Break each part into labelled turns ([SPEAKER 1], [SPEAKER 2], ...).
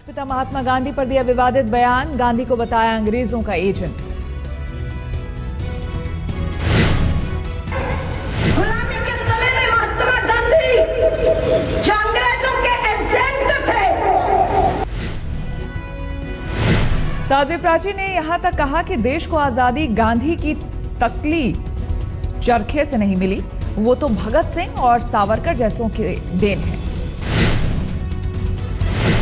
[SPEAKER 1] राष्ट्रपिता महात्मा गांधी पर दिया विवादित बयान, गांधी को बताया अंग्रेजों का एजेंट।
[SPEAKER 2] गुलामी के समय में महात्मा गांधी जो अंग्रेजों के एजेंट थे।
[SPEAKER 1] साध्वी प्राची ने यहां तक कहा कि देश को आजादी गांधी की तकली चरखे से नहीं मिली, वो तो भगत सिंह और सावरकर जैसों की देन है।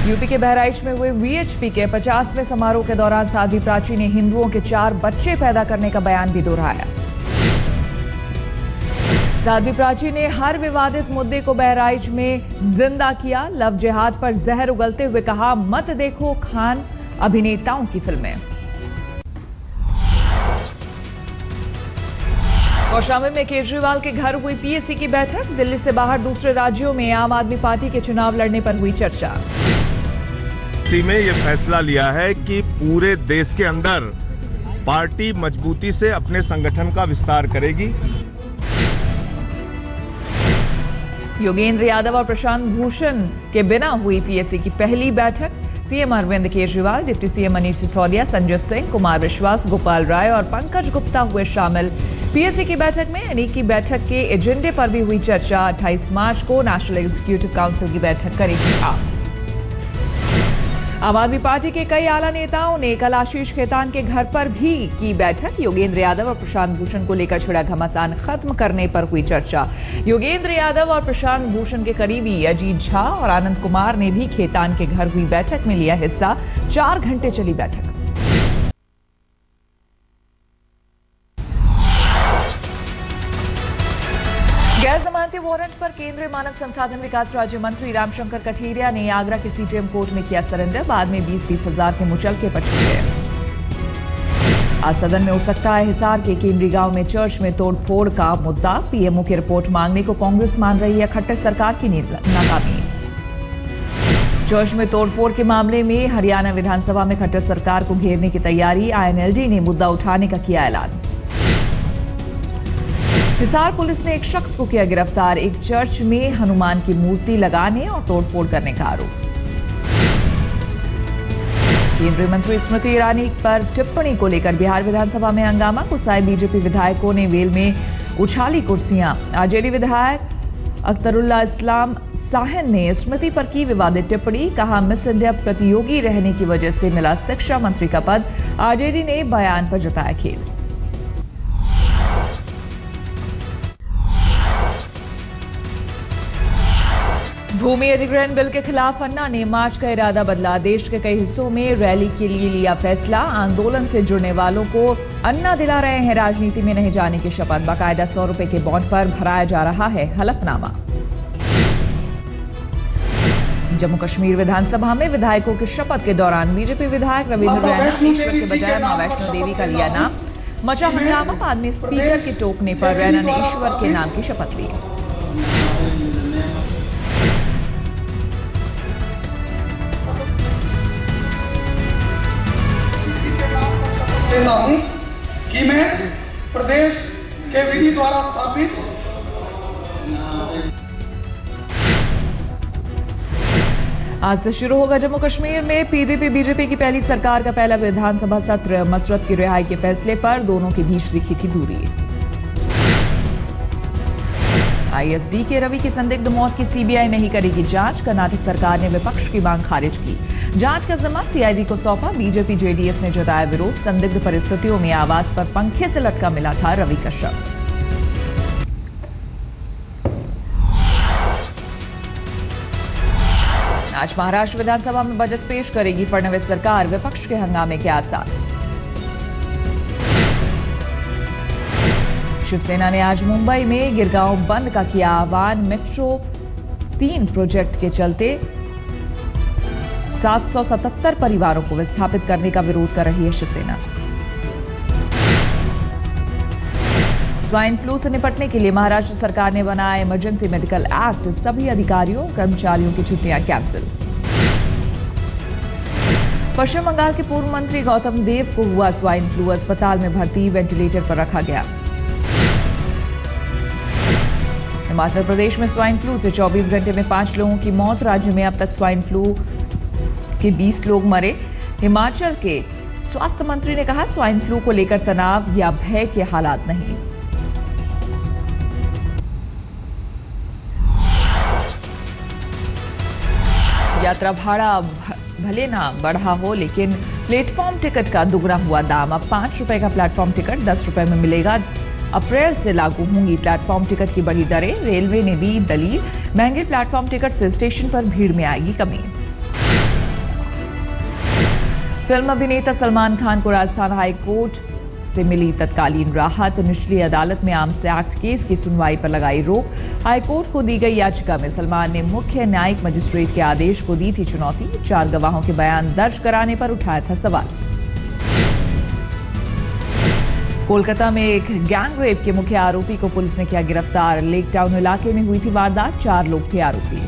[SPEAKER 1] यूपी के बहराइच में हुए वीएचपी के 50वें समारोह के दौरान साध्वी प्राची ने हिंदुओं के 4 बच्चे पैदा करने का बयान भी दोहराया। साध्वी प्राची ने हर विवादित मुद्दे को बहराइच में जिंदा किया। लव जिहाद पर जहर उगलते हुए कहा, मत देखो खान अभिनेताओं की फिल्में। कौशाम्बी में केजरीवाल के घर हुई पीएसी की बैठक। दिल्ली से बाहर दूसरे राज्यों में आम आदमी पार्टी के चुनाव लड़ने पर हुई चर्चा।
[SPEAKER 3] में यह फैसला लिया है कि पूरे देश के अंदर पार्टी मजबूती से अपने संगठन का विस्तार करेगी।
[SPEAKER 1] योगेंद्र यादव और प्रशांत भूषण के बिना हुई पीएसी की पहली बैठक। CM Arvind Kejriwal, deputy CM Manish Sisodia, Sanjay Singh, Kumar Vishwas, Gopal राय और पंकज गुप्ता हुए शामिल। पीएसी की बैठक में एनईक की बैठक के एजेंडे पर भी हुई चर्चा। 28 मार्च को नेशनल एग्जीक्यूटिव काउंसिल की बैठक करेगी आम आदमी पार्टी के कई आला नेताओं ने कल आशीष खेतान के घर पर भी की बैठक। योगेंद्र यादव और प्रशांत भूषण को लेकर छिड़ा घमासान खत्म करने पर हुई चर्चा। योगेंद्र यादव और प्रशांत भूषण के करीबी अजीत झा और आनंद कुमार ने भी खेतान के घर हुई बैठक में लिया हिस्सा। 4 घंटे चली बैठक। गैर जमानती वारंट पर केंद्रीय मानव संसाधन विकास राज्य मंत्री रामशंकर कठेरिया ने आगरा के सीटीएम कोर्ट में किया सरेंडर। बाद में 20-20 हजार के मुचलके पर छूटे। आज सदन में उठ सकता है हिसार के केंद्रीय गांव में चर्च में तोड़फोड़ का मुद्दा। पीएमओ की रिपोर्ट मांगने को कांग्रेस मान रही है खट्टर सरकार की नाकामी। चर्च में तोड़फोड़ के मामले में हरियाणा विधानसभा में खट्टर सरकार को घेरने की तैयारी। आईएनएलडी ने मुद्दा उठाने का किया ऐलान। हिसार पुलिस ने एक शख्स को किया गिरफ्तार। एक चर्च में हनुमान की मूर्ति लगाने और तोड़फोड़ करने का आरोप। केंद्रीय मंत्री स्मृति ईरानी पर टिप्पणी को लेकर बिहार विधानसभा में हंगामा। गुस्साए बीजेपी विधायकों ने वेल में उछाली कुर्सियां। आरजेडी विधायक अख्तरुल्लाह इस्लाम साहन ने स्मृति पर की विवादित टिप्पणी। कहा, मिस इंडिया प्रतियोगी रहने की वजह से मिला शिक्षा मंत्री का पद। आरजेडी ने बयान पर जताया खेद। भूमि अधिग्रहण बिल के खिलाफ अन्ना ने मार्च का इरादा बदला। देश के कई हिस्सों में रैली के लिए लिया फैसला। आंदोलन से जुड़ने वालों को अन्ना दिला रहे हैं राजनीति में नहीं जाने की शपथ। बाकायदा 100 रुपए के बॉन्ड पर भराया जा रहा है हलफनामा। जम्मू कश्मीर विधानसभा में विधायकों की शपथ के दौरान बीजेपी विधायक रविंद्र रैना ईश्वर के बजाय मां वैष्णो देवी का लिया नाम। मचा हंगामा। बाद में स्पीकर के टोकने पर रैना ने ईश्वर के नाम की शपथ ली।
[SPEAKER 4] हूं कि मैं प्रदेश के विधि द्वारा स्थापित
[SPEAKER 1] आज से शुरू होगा जम्मू कश्मीर में पीडीपी बीजेपी की पहली सरकार का पहला विधानसभा सत्र। मसरत की रिहाई के फैसले पर दोनों के बीच दिखी थी दूरी। आईएसडी के रवि की संदिग्ध मौत की सीबीआई नहीं करेगी जांच। कर्नाटक सरकार ने विपक्ष की मांग खारिज की। जांच का जिम्मा सीआईडी को सौंपा। बीजेपी जेडीएस ने जताया विरोध। संदिग्ध परिस्थितियों में आवास पर पंखे से लटका मिला था रवि का शव। आज महाराष्ट्र विधानसभा में बजट पेश करेगी फडणवीस सरकार। विपक्ष के हंगामे के आसार। शिवसेना ने आज मुंबई में गिरगांव बंद का किया आह्वान। मेट्रो 3 प्रोजेक्ट के चलते 777 परिवारों को विस्थापित करने का विरोध कर रही है शिवसेना। स्वाइन फ्लू से निपटने के लिए महाराष्ट्र सरकार ने बनाया इमरजेंसी मेडिकल एक्ट। सभी अधिकारियों कर्मचारियों की छुट्टियां कैंसिल। पश्चिम बंगाल के पूर्व मंत्री गौतम देव को हुआ स्वाइन फ्लू। अस्पताल में भर्ती, वेंटिलेटर पर रखा गया। हिमाचल प्रदेश में स्वाइन फ्लू से 24 घंटे में 5 लोगों की मौत। राज्य में अब तक स्वाइन फ्लू के 20 लोग मरे। हिमाचल के स्वास्थ्य मंत्री ने कहा, स्वाइन फ्लू को लेकर तनाव या भय के हालात नहीं। यात्रा भाड़ा भले ना बढ़ा हो, लेकिन प्लेटफॉर्म टिकट का दुगना हुआ दाम। अब 5 रुपए का प्लेटफॉर्म टिकट 10 रुपए में मिलेगा। अप्रैल से लागू होंगी प्लेटफॉर्म टिकट की बढ़ी दरें। रेलवे ने दी दलील, महंगे प्लेटफॉर्म टिकट से स्टेशन पर भीड़ में आएगी कमी। फिल्म अभिनेता सलमान खान को राजस्थान हाई कोर्ट से मिली तत्कालीन राहत। निचली अदालत में आर्म्स एक्ट केस की सुनवाई पर लगाई रोक। हाईकोर्ट को दी गई याचिका में सलमान ने मुख्य न्यायिक मजिस्ट्रेट के आदेश को दी थी चुनौती। 4 गवाहों के बयान दर्ज कराने पर उठाया था सवाल। कोलकाता में एक गैंग रेप के मुख्य आरोपी को पुलिस ने किया गिरफ्तार। लेक टाउन इलाके में हुई थी वारदात, 4 लोग थे आरोपी।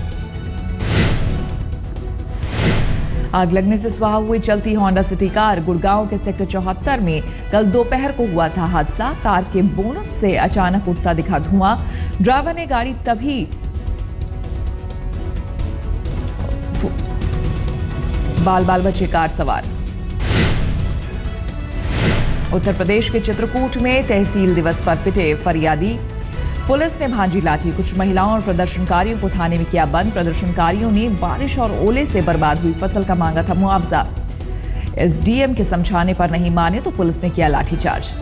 [SPEAKER 1] आग लगने से स्वाहा हुई चलती होंडा सिटी कार। गुड़गांव के सेक्टर 74 में कल दोपहर को हुआ था हादसा। कार के बोनट से अचानक उठता दिखा धुआं। ड्राइवर ने गाड़ी तभी बाल बचे कार सवार। उत्तर प्रदेश के चित्रकूट में तहसील दिवस पर पिटे फरियादी। पुलिस ने भांजी लाठी। कुछ महिलाओं और प्रदर्शनकारियों को थाने में किया बंद। प्रदर्शनकारियों ने बारिश और ओले से बर्बाद हुई फसल का मांगा था मुआवजा। एसडीएम के समझाने पर नहीं माने तो पुलिस ने किया लाठीचार्ज।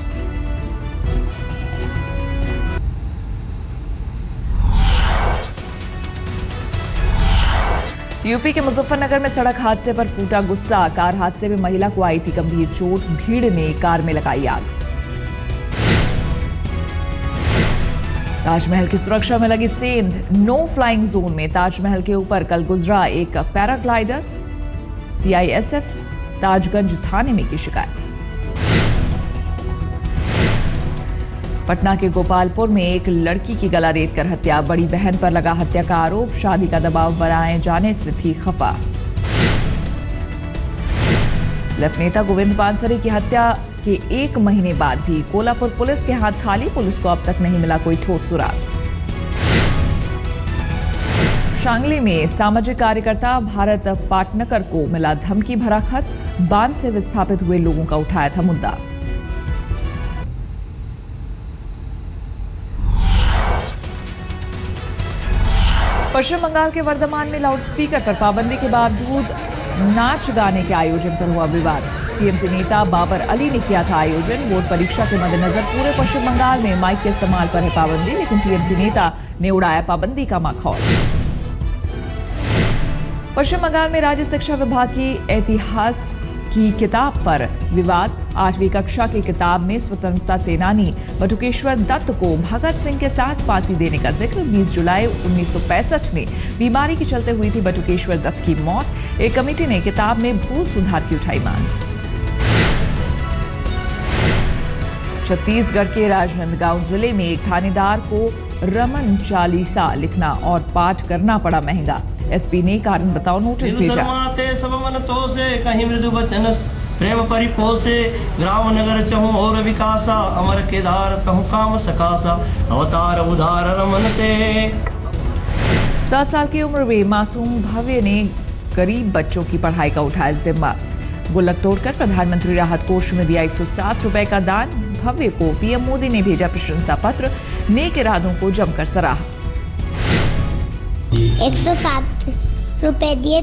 [SPEAKER 1] यूपी के मुजफ्फरनगर में सड़क हादसे पर फूटा गुस्सा। कार हादसे में महिला को आई थी गंभीर चोट। भीड़ ने कार में लगाई आग। ताजमहल की सुरक्षा में लगी सेंध। नो फ्लाइंग जोन में ताजमहल के ऊपर कल गुजरा एक पैराग्लाइडर। सीआईएसएफ ताजगंज थाने में की शिकायत। पटना के गोपालपुर में एक लड़की की गला रेत कर हत्या। बड़ी बहन पर लगा हत्या का आरोप। शादी का दबाव बनाए जाने से थी खफा। लेफ्ट नेता गोविंद पानसरे की हत्या के 1 महीने बाद भी कोल्हापुर पुलिस के हाथ खाली। पुलिस को अब तक नहीं मिला कोई ठोस सुराग। शांगली में सामाजिक कार्यकर्ता भारत पाटनकर को मिला धमकी भरा खत। बांध से विस्थापित हुए लोगों का उठाया था मुद्दा। पश्चिम बंगाल के वर्धमान में लाउडस्पीकर पर पाबंदी के बावजूद नाच गाने के आयोजन पर हुआ विवाद। टीएमसी नेता बाबर अली ने किया था आयोजन। बोर्ड परीक्षा के मद्देनजर पूरे पश्चिम बंगाल में माइक के इस्तेमाल पर है पाबंदी, लेकिन टीएमसी नेता ने उड़ाया पाबंदी का माखौल। पश्चिम बंगाल में राज्य शिक्षा विभाग की इतिहास की किताब पर विवाद। 8वीं कक्षा की किताब में स्वतंत्रता सेनानी बटुकेश्वर दत्त को भगत सिंह के साथ फांसी देने का जिक्र। 20 जुलाई 1965 में बीमारी के चलते हुई थी बटुकेश्वर दत्त की मौत। एक कमेटी ने किताब में भूल सुधार की उठाई मांग। छत्तीसगढ़ के राजनांदगांव जिले में एक थानेदार को रमन चालीसा लिखना और पाठ करना पड़ा महंगा। एसपी ने कारण बताओ नोटिस भेजा।
[SPEAKER 5] कहीं मृदु वचन प्रेम परिपोषे ग्राम नगर चहु और विकासा अमर केदार कहूँ काम सकासा अवतार उदार रमनते।
[SPEAKER 1] 7 साल की उम्र में मासूम भव्य ने गरीब बच्चों की पढ़ाई का उठाया जिम्मा। गुल्लक तोड़कर प्रधानमंत्री राहत कोष में दिया 107 रुपए का दान। भव्य को पीएम मोदी ने भेजा प्रशंसा पत्र। नेक इरादों को जमकर सराहा।
[SPEAKER 6] 107 रुपए दिए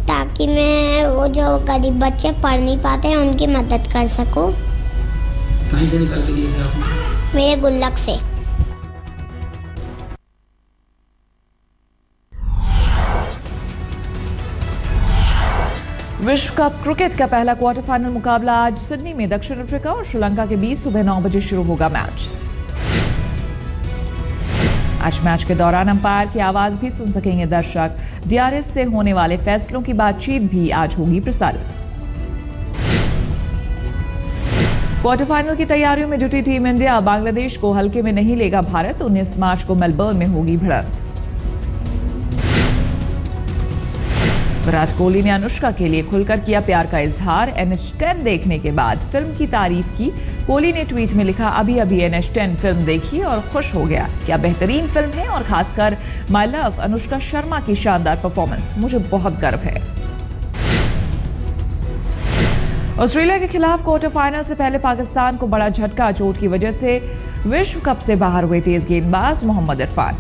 [SPEAKER 6] ताकि मैं वो जो गरीब बच्चे पढ़ नहीं पाते हैं उनकी मदद कर सकूं।
[SPEAKER 7] कहीं से निकाल के दिए थे आपने?
[SPEAKER 6] मेरे गुल्लक से।
[SPEAKER 1] विश्व कप क्रिकेट का पहला क्वार्टर फाइनल मुकाबला आज सिडनी में दक्षिण अफ्रीका और श्रीलंका के बीच सुबह 9 बजे शुरू होगा मैच। आज मैच के दौरान अंपायर की आवाज भी सुन सकेंगे दर्शक। डीआरएस से होने वाले फैसलों की बातचीत भी आज होगी प्रसारित। क्वार्टर फाइनल की तैयारियों में जुटी टीम इंडिया। बांग्लादेश को हल्के में नहीं लेगा भारत। 19 मार्च को मेलबर्न में होगी भिड़ंत। विराट कोहली ने अनुष्का के लिए खुलकर किया प्यार का इजहार। NH10 देखने के बाद फिल्म की तारीफ की। कोहली ने ट्वीट में लिखा, अभी अभी NH10 फिल्म देखी और खुश हो गया। क्या बेहतरीन फिल्म है और खासकर माय लव अनुष्का शर्मा की शानदार परफॉर्मेंस, मुझे बहुत गर्व है। ऑस्ट्रेलिया के खिलाफ क्वार्टर फाइनल से पहले पाकिस्तान को बड़ा झटका। चोट की वजह से विश्व कप से बाहर हुए तेज गेंदबाज मोहम्मद इरफान।